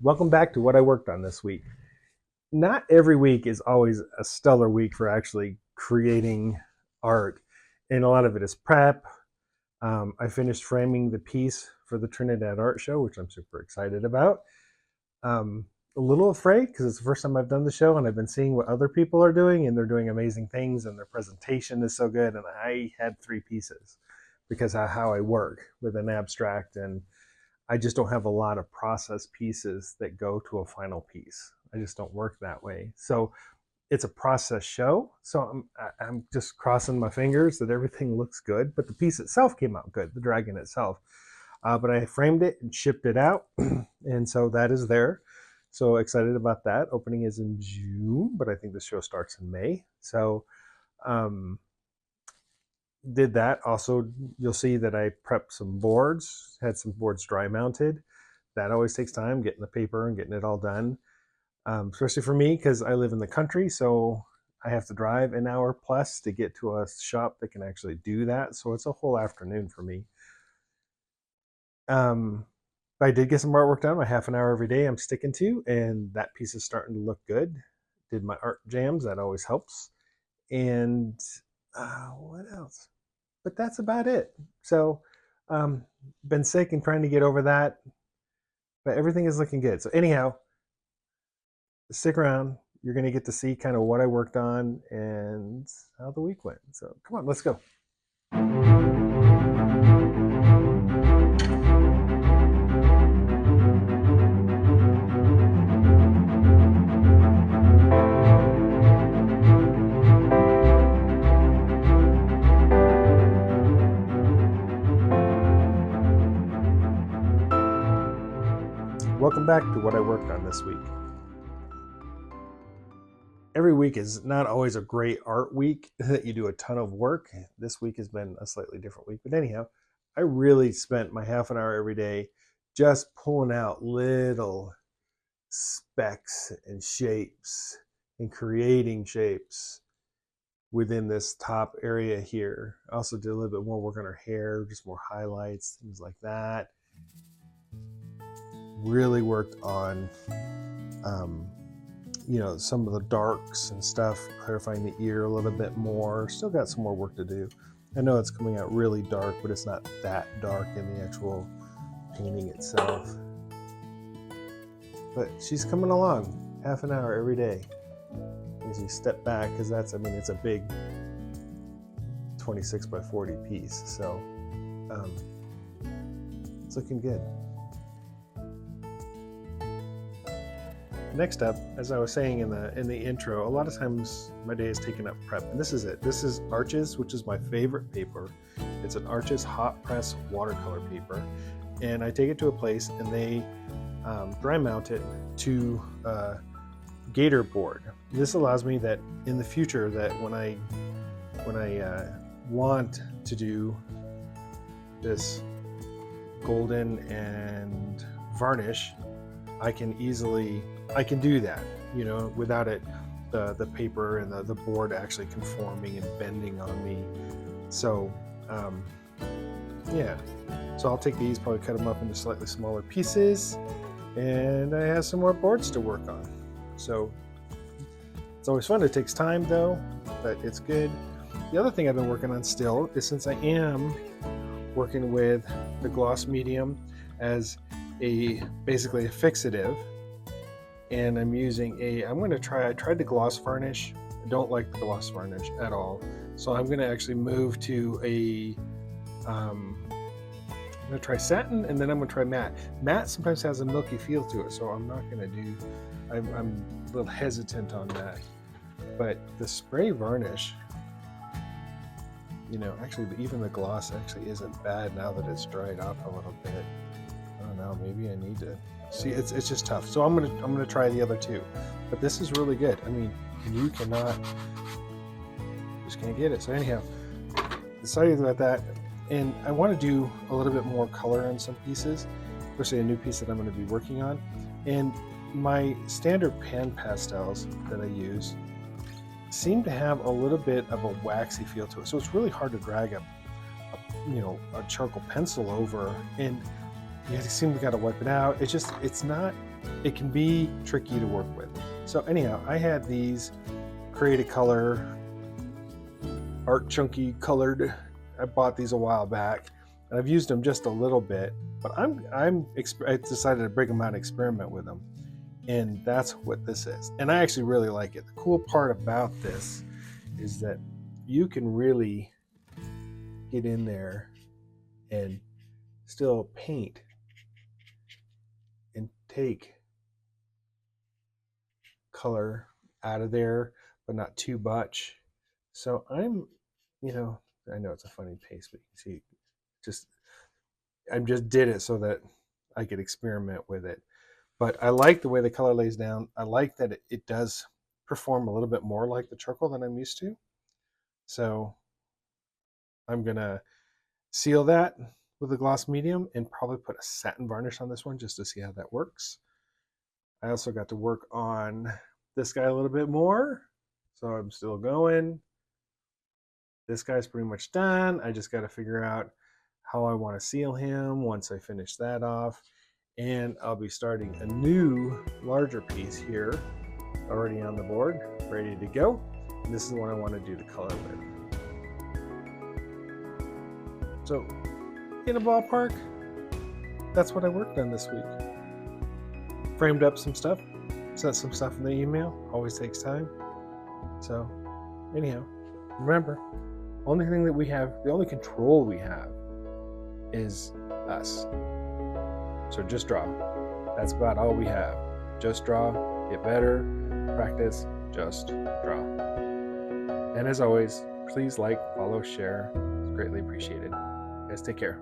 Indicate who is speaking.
Speaker 1: Welcome back to what I worked on this week. Not every week is always a stellar week for actually creating art, and a lot of it is prep. I finished framing the piece for the Trinidad Art Show, which I'm super excited about. A little afraid because it's the first time I've done the show, and I've been seeing what other people are doing, and they're doing amazing things, and their presentation is so good. And I had three pieces because of how I work with an abstract, and I just don't have a lot of process pieces that go to a final piece. I just don't work that way. So it's a process show. So I'm just crossing my fingers that everything looks good. But the piece itself came out good, the dragon itself. But I framed it and shipped it out, and so that is there. So excited about that. Opening is in June, but I think the show starts in May. So um, did that. Also, you'll see that I prepped some boards, had some boards dry mounted. That always takes time, getting the paper and getting it all done, especially for me because I live in the country. So I have to drive an hour plus to get to a shop that can actually do that. So it's a whole afternoon for me. Um, I did get some artwork done, my half an hour every day I'm sticking to, and that piece is starting to look good. Did my art jams, that always helps. And what else? But that's about it. So, um, been sick and trying to get over that, but everything is looking good. So, anyhow, stick around. You're going to get to see kind of what I worked on and how the week went. So, come on, let's go. Welcome back to what I worked on this week. Every week is not always a great art week that you do a ton of work. This week has been a slightly different week. But anyhow, I really spent my half an hour every day just pulling out little specks and shapes and creating shapes within this top area here. I also did a little bit more work on her hair, just more highlights, things like that. Really worked on some of the darks and stuff, clarifying the ear a little bit more. Still got some more work to do. I know it's coming out really dark, but it's not that dark in the actual painting itself. But she's coming along, half an hour every day. As you step back, because it's a big 26 by 40 piece, so it's looking good. Next up, as I was saying in the intro, a lot of times my day is taken up prep, and this is it. This is Arches, which is my favorite paper. It's an Arches hot press watercolor paper, and I take it to a place and they dry mount it to a gator board. This allows me that in the future, that when I want to do this golden and varnish, I can do that, without it, the paper and the board actually conforming and bending on me. So, so I'll take these, probably cut them up into slightly smaller pieces, and I have some more boards to work on. So it's always fun. It takes time though, but it's good. The other thing I've been working on still is, since I am working with the gloss medium as basically a fixative, and I'm using I tried the gloss varnish. I don't like the gloss varnish at all. So I'm going to actually move to I'm going to try satin, and then I'm going to try matte. Matte sometimes has a milky feel to it, so I'm not going to do, I'm a little hesitant on that. But the spray varnish, actually even the gloss actually isn't bad now that it's dried off a little bit. I don't know, maybe I need to see. It's just tough. So I'm gonna try the other two, but this is really good. I mean, you just can't get it. So anyhow, decided about that, and I want to do a little bit more color in some pieces, especially a new piece that I'm going to be working on. And my standard pan pastels that I use seem to have a little bit of a waxy feel to it, so it's really hard to drag a charcoal pencil over, and you seem to got to wipe it out. It's not it can be tricky to work with. So anyhow, I had these Create a Color Art Chunky colored. I bought these a while back, and I've used them just a little bit, but I decided to break them out and experiment with them, and that's what this is. And I actually really like it. The cool part about this is that you can really get in there and still paint and take color out of there, but not too much. So I know it's a funny paste, but you can see, I just did it so that I could experiment with it. But I like the way the color lays down. I like that it does perform a little bit more like the charcoal than I'm used to. So I'm gonna seal that with a gloss medium and probably put a satin varnish on this one just to see how that works. I also got to work on this guy a little bit more, so I'm still going. This guy's pretty much done. I just got to figure out how I want to seal him once I finish that off. And I'll be starting a new larger piece here already on the board, ready to go. And this is the one I want to do the color with. So in a ballpark, that's what I worked on this week. Framed up some stuff, sent some stuff in the email, always takes time. So anyhow, remember, only thing that we have, the only control we have is us. So just draw. That's about all we have. Just draw, get better, practice, just draw. And as always, please like, follow, share. It's greatly appreciated. Guys, take care.